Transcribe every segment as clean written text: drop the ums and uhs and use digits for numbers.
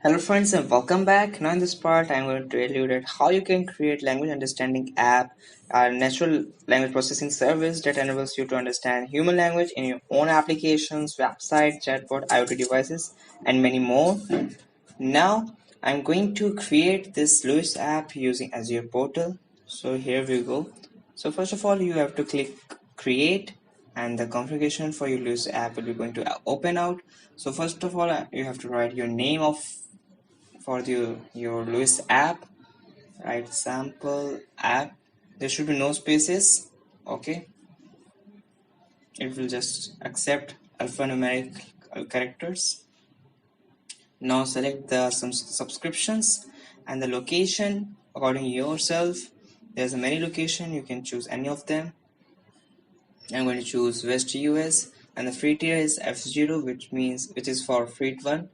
Hello friends and welcome back. Now in this part I'm going to tell you that how you can create language understanding app, a natural language processing service that enables you to understand human language in your own applications, website, chatbot, IoT devices and many more. Now I'm going to create this Lewis app using Azure portal. So here we go. So first of all you have to click create and the configuration for your Lewis app will be going to open out. So first of all you have to write your name of for your Lewis app. Write sample app. There should be no spaces. Okay, it will just accept alphanumeric characters. Now select the some subscriptions and the location according to yourself. There's a many location, you can choose any of them. I'm going to choose West US and the free tier is F0, which is for free one.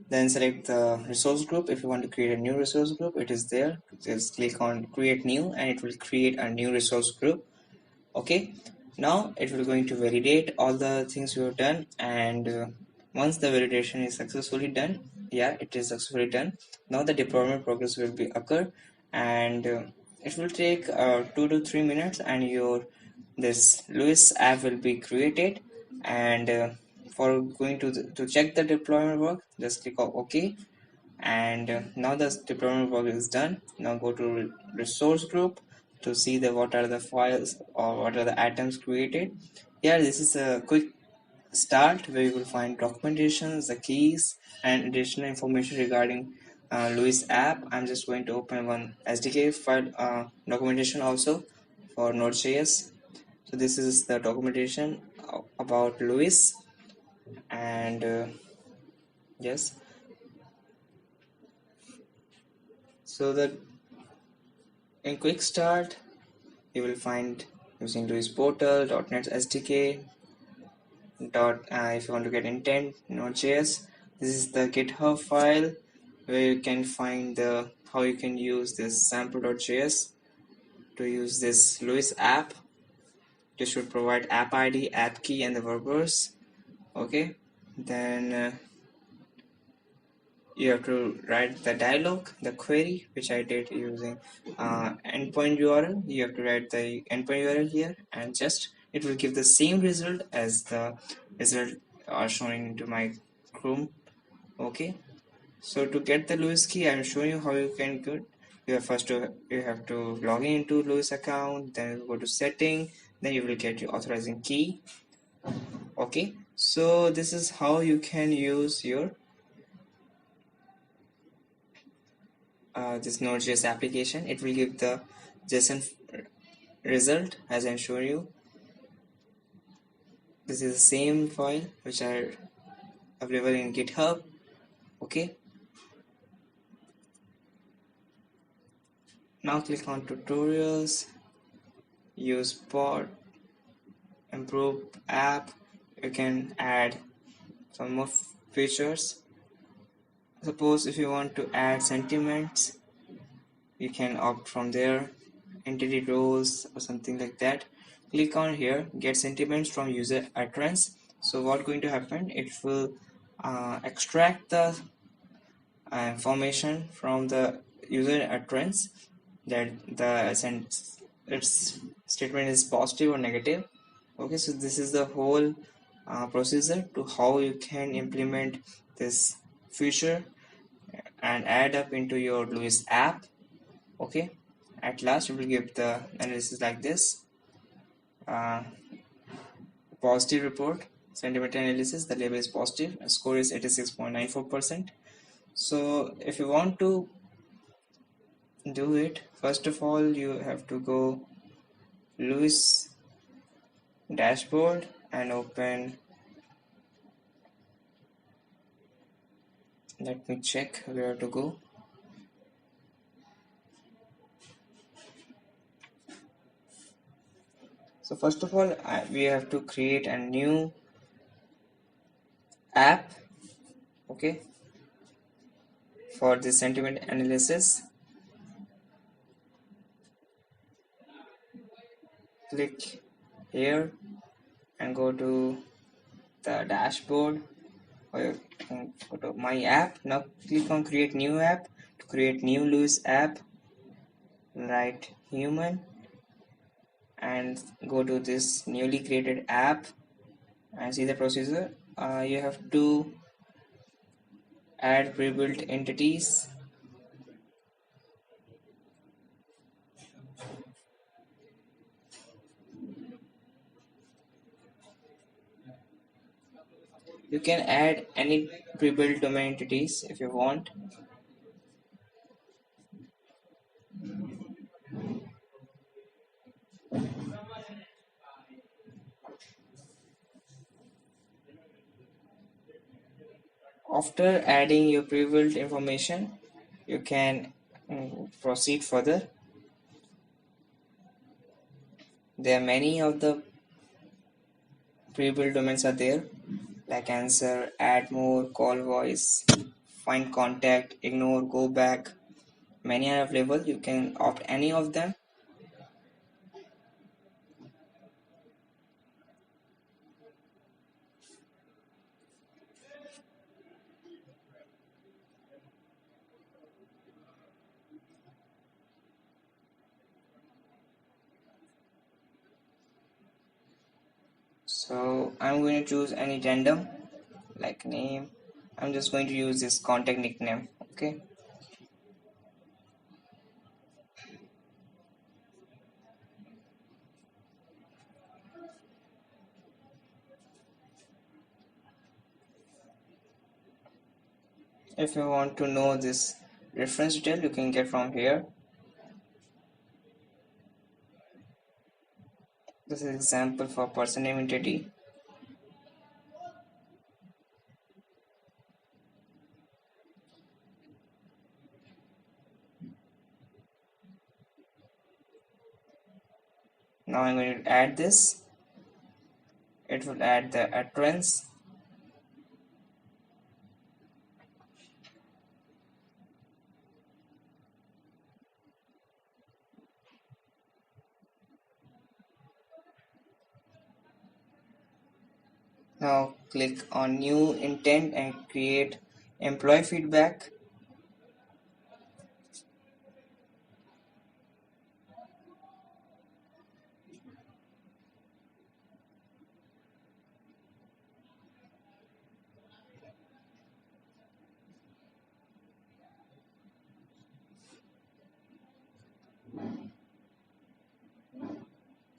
Then select the resource group. If you want to create a new resource group, it is there. Just click on create new and it will create a new resource group. Okay, now it will going to validate all the things you have done, and once the validation is successfully done, yeah, it is successfully done. Now the deployment progress will be occur, and it will take 2 to 3 minutes, and your this Lewis app will be created. And for going to check the deployment work, just click on OK. And now the deployment work is done. Now go to resource group to see the what are the files or what are the items created. Here this is a quick start where you will find documentations, the keys and additional information regarding Lewis app. I'm just going to open one SDK file documentation also for Node.js. So this is the documentation about Lewis. And yes, so that in quick start you will find using Lewis portal, .NET SDK, if you want to get intent, Node.js. This is the GitHub file where you can find the how you can use this sample.js to use this Lewis app. This should provide app ID, app key, and the verbose. Okay, then you have to write the dialog, the query, which I did using endpoint URL. You have to write the endpoint URL here, and just it will give the same result as the result are shown into my Chrome. Okay, so to get the Lewis key, I'm showing you how you can do it. You have to log in into Lewis account, then go to setting, then you will get your authorizing key. Okay, so this is how you can use your this Node.js application. It will give the JSON result as I'm showing you. This is the same file which are available in GitHub. Okay, now click on tutorials, use pod, improve app. You can add some more features. Suppose if you want to add sentiments, you can opt from there, entity roles or something like that. Click on here, get sentiments from user utterance. So what's going to happen, it will extract the information from the user utterance, that its statement is positive or negative. Okay, so this is the whole procedure to how you can implement this feature and add up into your Lewis app. Okay, at last you will give the analysis like this. uh, Positive report, sentiment analysis, the label is positive, score is 86.94%. so if you want to do it, first of all you have to go Lewis dashboard and open, let me check where to go. So first of all we have to create a new app, okay, for the sentiment analysis. Click here and go to the dashboard. or you can go to my app. Now click on create new app. To create new Lewis app, write human and go to this newly created app and see the procedure. You have to add pre-built entities. You can add any pre-built domain entities if you want. After adding your pre-built information, you can proceed further. There are many of the pre-built domains are there, like answer, add more, call voice, find contact, ignore, go back. Many are available. You can opt any of them. So I'm going to choose any random like name. I'm just going to use this contact nickname. Okay. If you want to know this reference detail, you can get from here. This is example for person name entity. Now I'm going to add this. It will add the utterance. Now click on new intent and create employee feedback.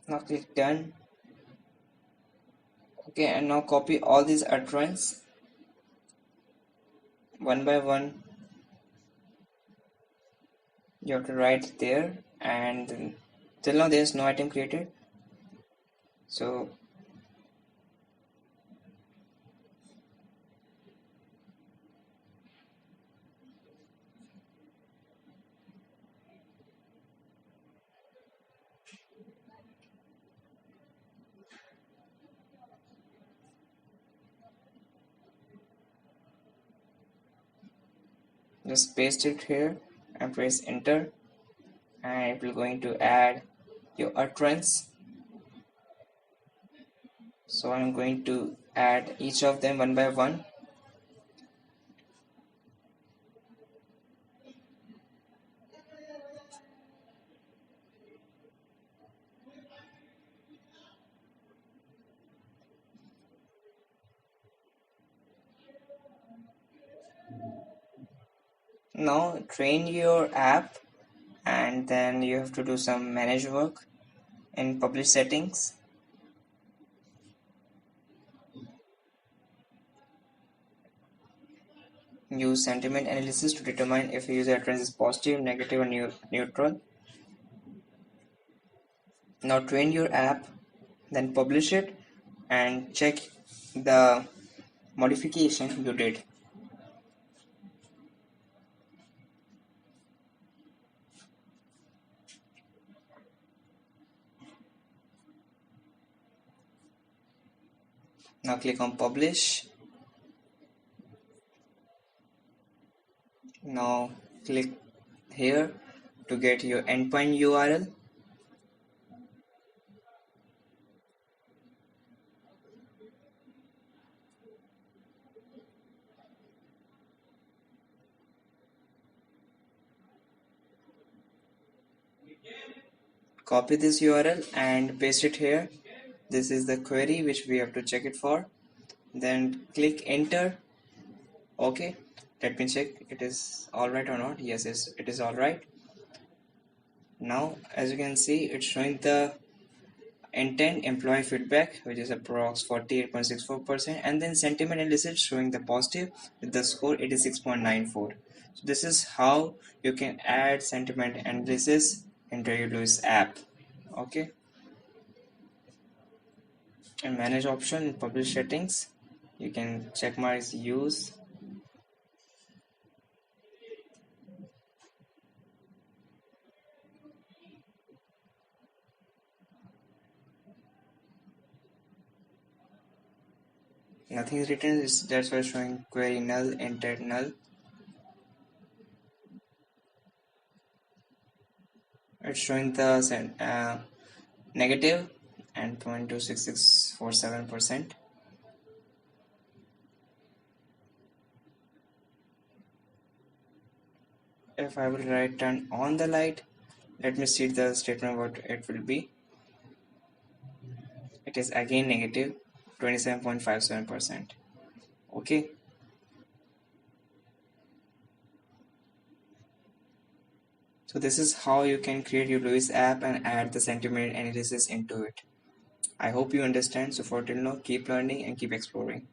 Now click done. Okay, and now copy all these utterance one by one. You have to write there, and till now there is no item created. So just paste it here and press enter, and it will going to add your utterance. So I'm going to add each of them one by one. Now train your app, and then you have to do some manage work in publish settings. Use sentiment analysis to determine if a user utterance is positive, negative, or neutral. Now train your app, then publish it and check the modification you did. Now click on publish. Now click here to get your endpoint URL. Copy this URL and paste it here. This is the query which we have to check it for. Then click enter. Okay, let me check it is alright or not. Yes, it is alright. Now as you can see, it's showing the intent employee feedback, which is approx 48.64%, and then sentiment analysis showing the positive with the score 86.94. So this is how you can add sentiment analysis into your Lewis app. Okay, and manage option in publish settings, you can check mark use. Nothing is written, that's why showing query null, enter null. It's showing the negative and 0.26647%. If I will write turn on the light, let me see the statement what it will be. It is again negative 27.57%. Okay, so this is how you can create your Lewis app and add the sentiment analysis into it. I hope you understand. So for till now, keep learning and keep exploring.